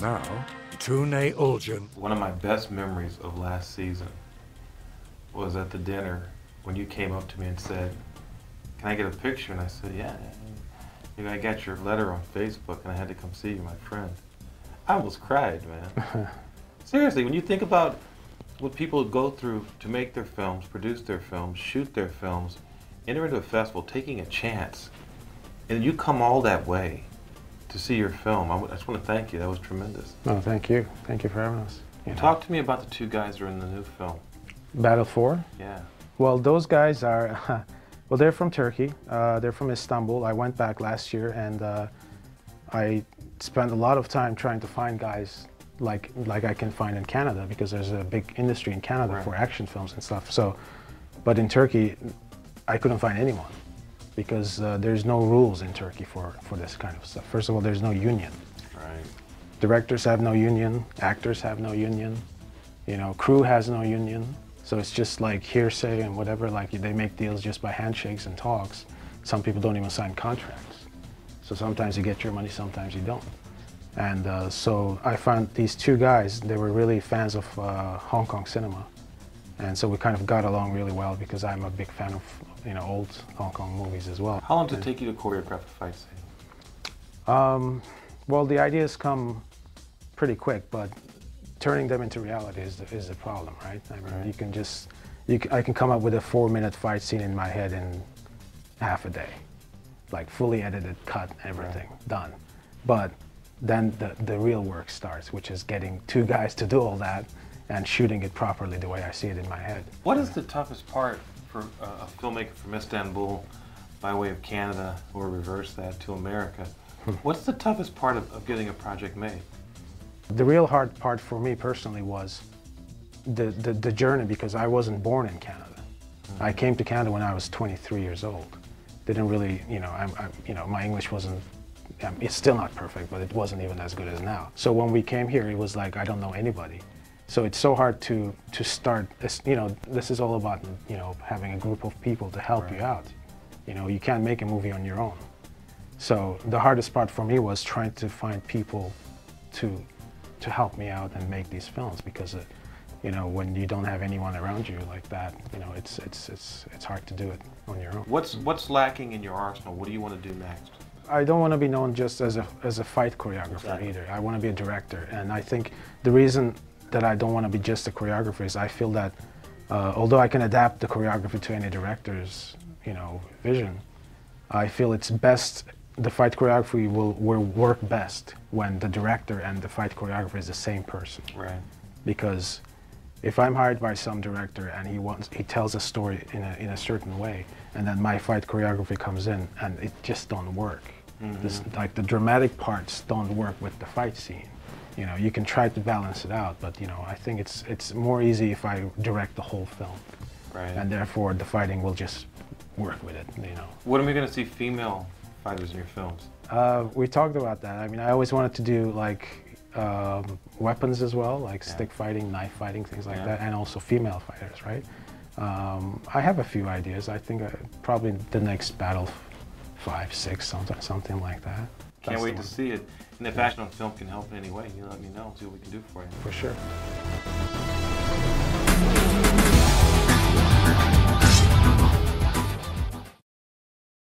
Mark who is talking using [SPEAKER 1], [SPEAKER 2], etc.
[SPEAKER 1] Now, Tanay Ulgen.
[SPEAKER 2] One of my best memories of last season was at the dinner when you came up to me and said, "Can I get a picture?" And I said, "Yeah. You know, I got your letter on Facebook and I had to come see you, my friend." I almost cried, man. Seriously, when you think about what people go through to make their films, produce their films, shoot their films, enter into a festival, taking a chance, and you come all that way to see your film. I just want to thank you. That was tremendous.
[SPEAKER 3] No, thank you. Thank you for having us.
[SPEAKER 2] Talk to me about the two guys who are in the new film.
[SPEAKER 3] Battle 4?
[SPEAKER 2] Yeah.
[SPEAKER 3] Well, those guys are, well, they're from Turkey. They're from Istanbul. I went back last year and I spent a lot of time trying to find guys like I can find in Canada, because there's a big industry in Canada for action films and stuff. So, but in Turkey, I couldn't find anyone, because there's no rules in Turkey for this kind of stuff. First of all, there's no union.
[SPEAKER 2] Right.
[SPEAKER 3] Directors have no union, actors have no union, you know, crew has no union. So it's just like hearsay and whatever, like they make deals just by handshakes and talks. Some people don't even sign contracts. So sometimes you get your money, sometimes you don't. And so I found these two guys, they were really fans of Hong Kong cinema. And so we kind of got along really well, because I'm a big fan of, you know, old Hong Kong movies as well.
[SPEAKER 2] How long did it take you to choreograph a fight scene?
[SPEAKER 3] Well, the ideas come pretty quick, but turning them into reality is the problem, right? I mean, you can just, I can come up with a 4-minute fight scene in my head in half a day, like fully edited, cut, everything, done. But then the real work starts, which is getting two guys to do all that and shooting it properly the way I see it in my head.
[SPEAKER 2] What is the toughest part for a filmmaker from Istanbul by way of Canada, or reverse that to America? What's the toughest part of getting a project made?
[SPEAKER 3] The real hard part for me personally was the journey, because I wasn't born in Canada. I came to Canada when I was 23 years old. Didn't really, you know, my English wasn't, it's still not perfect, but it wasn't even as good as now. So when we came here, it was like, I don't know anybody. So it's so hard to start, you know, this is all about, you know, having a group of people to help you out. You know, you can't make a movie on your own. So the hardest part for me was trying to find people to help me out and make these films, because you know, when you don't have anyone around you like that, you know, it's hard to do it on your own.
[SPEAKER 2] What's lacking in your arsenal? What do you want to do next?
[SPEAKER 3] I don't want to be known just as a fight choreographer either. I want to be a director, and I think the reason that I don't want to be just a choreographer is I feel that although I can adapt the choreography to any director's, you know, vision, I feel it's best, the fight choreography will work best when the director and the fight choreographer is the same person. Right. Because if I'm hired by some director and he tells a story in a certain way, and then my fight choreography comes in and it just don't work. Like the dramatic parts don't work with the fight scene. You know, you can try to balance it out, but you know, I think it's more easy if I direct the whole film. Right. And therefore the fighting will just work with it, you know.
[SPEAKER 2] When are we going to see female fighters in your films?
[SPEAKER 3] We talked about that. I mean, I always wanted to do like weapons as well, like stick fighting, knife fighting, things like that, and also female fighters, right? I have a few ideas. I think probably the next Battle 5, 6, something like that.
[SPEAKER 2] Can't wait to see it. And if Fashion on Film can help in any way, you let me know, see what we can do for you.
[SPEAKER 3] For sure.